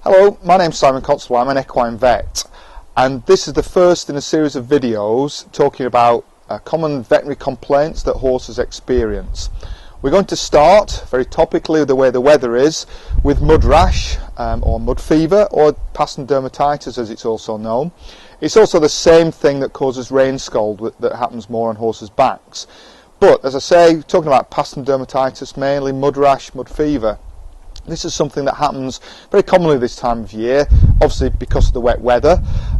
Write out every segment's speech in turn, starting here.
Hello, my name's Simon Constable, I'm an equine vet, and this is the first in a series of videos talking about common veterinary complaints that horses experience. We're going to start very topically with the way the weather is with mud rash or mud fever, or pattern dermatitis as it's also known. It's also the same thing that causes rain scald that happens more on horses' backs. But as I say, talking about pattern dermatitis mainly, mud rash, mud fever. This is something that happens very commonly this time of year, obviously because of the wet weather.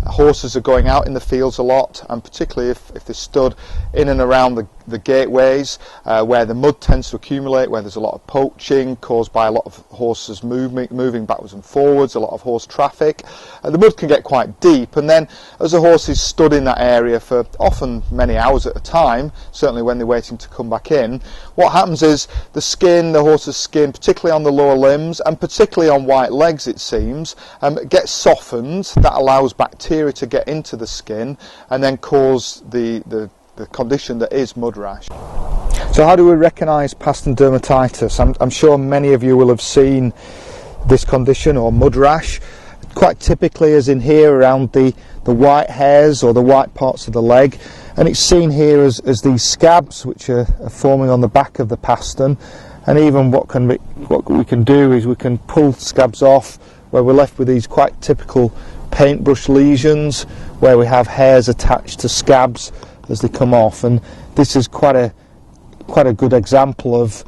Horses are going out in the fields a lot, and particularly if they're stood in and around the gateways where the mud tends to accumulate, where there's a lot of poaching caused by a lot of horses moving backwards and forwards, a lot of horse traffic. The mud can get quite deep, and then as a horse is stood in that area for often many hours at a time, certainly when they're waiting to come back in, what happens is the horse's skin, particularly on the lower limbs, and particularly on white legs it seems, gets softened. That allows bacteria to get into the skin and then cause the condition that is mud rash. So how do we recognise pattern dermatitis? I'm sure many of you will have seen this condition, or mud rash, quite typically as in here around the white hairs or the white parts of the leg, and it's seen here as these scabs which are forming on the back of the pastern. And even what we can do is we can pull scabs off, where we're left with these quite typical paintbrush lesions where we have hairs attached to scabs as they come off. And this is quite a good example of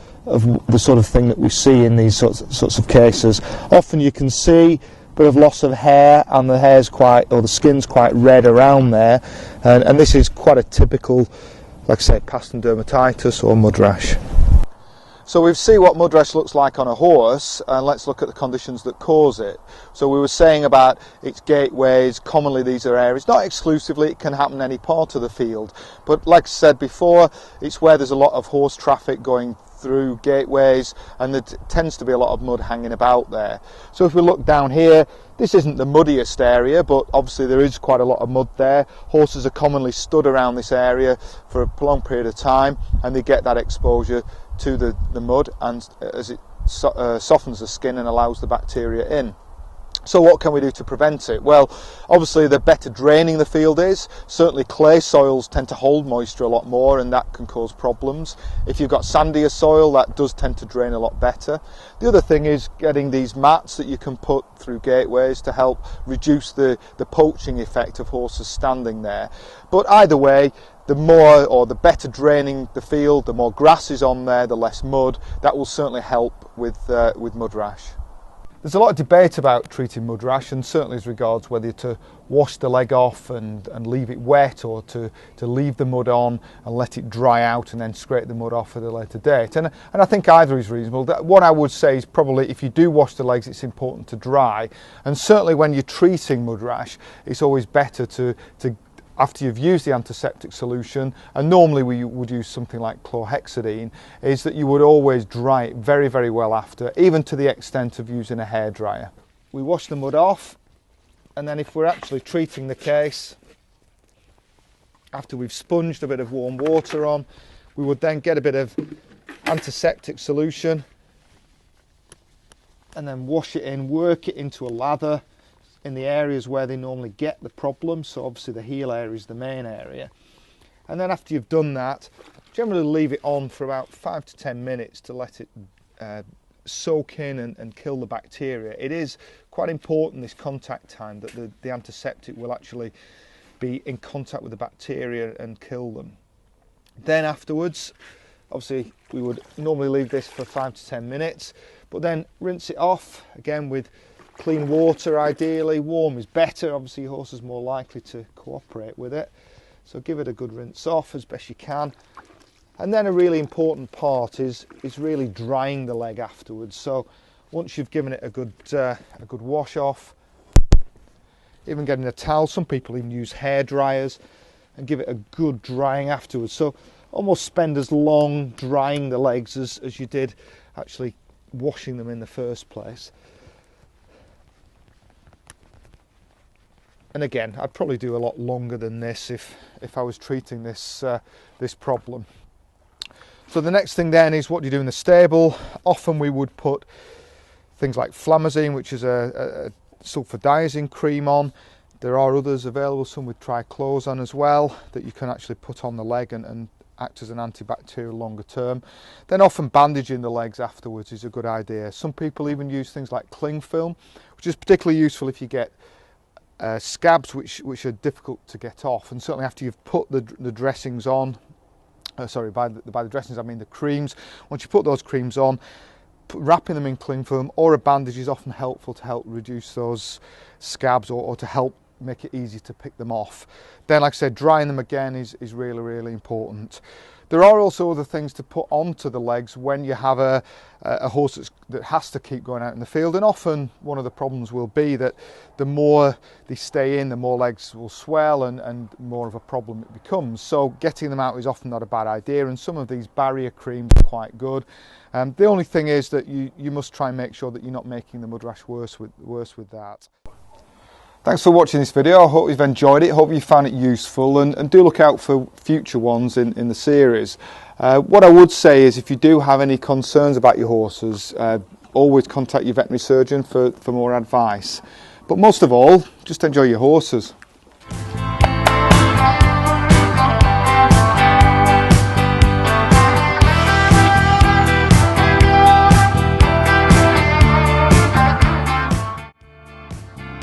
the sort of thing that we see in these sorts of cases. Often you can see a bit of loss of hair, and the skin's quite red around there, and this is quite a typical, like I say, pattern dermatitis or mud rash. So we've seen what mud rash looks like on a horse, and let's look at the conditions that cause it. So we were saying about its gateways. Commonly these are areas, not exclusively, it can happen in any part of the field, but like I said before, it's where there's a lot of horse traffic going through gateways, and there tends to be a lot of mud hanging about there. So if we look down here, this isn't the muddiest area, but obviously there is quite a lot of mud there. Horses are commonly stood around this area for a prolonged period of time, and they get that exposure to the mud, and as it softens the skin and allows the bacteria in. So what can we do to prevent it? Well, obviously the better draining the field is. Certainly clay soils tend to hold moisture a lot more, and that can cause problems. If you've got sandier soil, that does tend to drain a lot better. The other thing is getting these mats that you can put through gateways to help reduce the poaching effect of horses standing there. But either way, the more or the better draining the field, the more grass is on there, the less mud. That will certainly help with mud rash. There's a lot of debate about treating mud rash, and certainly as regards whether to wash the leg off and leave it wet, or to leave the mud on and let it dry out and then scrape the mud off at a later date. And I think either is reasonable. What I would say is probably if you do wash the legs, it's important to dry. And certainly when you're treating mud rash, it's always better to after you've used the antiseptic solution, and normally we would use something like chlorhexidine, is that you would always dry it very, very well after, even to the extent of using a hairdryer. We wash the mud off, and then if we're actually treating the case, after we've sponged a bit of warm water on, we would then get a bit of antiseptic solution and then wash it in, work it into a lather in the areas where they normally get the problem. So obviously the heel area is the main area, and then after you've done that, generally leave it on for about 5 to 10 minutes to let it soak in and kill the bacteria. It is quite important, this contact time, that the antiseptic will actually be in contact with the bacteria and kill them. Then afterwards, obviously we would normally leave this for 5 to 10 minutes, but then rinse it off again with clean water. Ideally warm is better, obviously your horse is more likely to cooperate with it, so give it a good rinse off as best you can. And then a really important part is really drying the leg afterwards. So once you've given it a good wash off, even getting a towel, some people even use hair dryers, and give it a good drying afterwards. So almost spend as long drying the legs as you did actually washing them in the first place. And again, I'd probably do a lot longer than this if I was treating this problem. So the next thing then is, what do you do in the stable? Often we would put things like flamazine, which is a sulfadiazine cream on. There are others available, some with triclosan as well, that you can actually put on the leg and act as an antibacterial longer term. Then often bandaging the legs afterwards is a good idea. Some people even use things like cling film, which is particularly useful if you get scabs which are difficult to get off, and certainly after you've put the dressings on, by the dressings I mean the creams. Once you put those creams on, wrapping them in cling film or a bandage is often helpful to help reduce those scabs or to help make it easy to pick them off. Then, like I said, drying them again is really important. There are also other things to put onto the legs when you have a horse that has to keep going out in the field, and often one of the problems will be that the more they stay in, the more legs will swell and more of a problem it becomes. So getting them out is often not a bad idea, and some of these barrier creams are quite good. The only thing is that you must try and make sure that you're not making the mud rash worse with that. Thanks for watching this video. I hope you've enjoyed it. Hope you found it useful, and do look out for future ones in the series. What I would say is, if you do have any concerns about your horses, always contact your veterinary surgeon for more advice. But most of all, just enjoy your horses.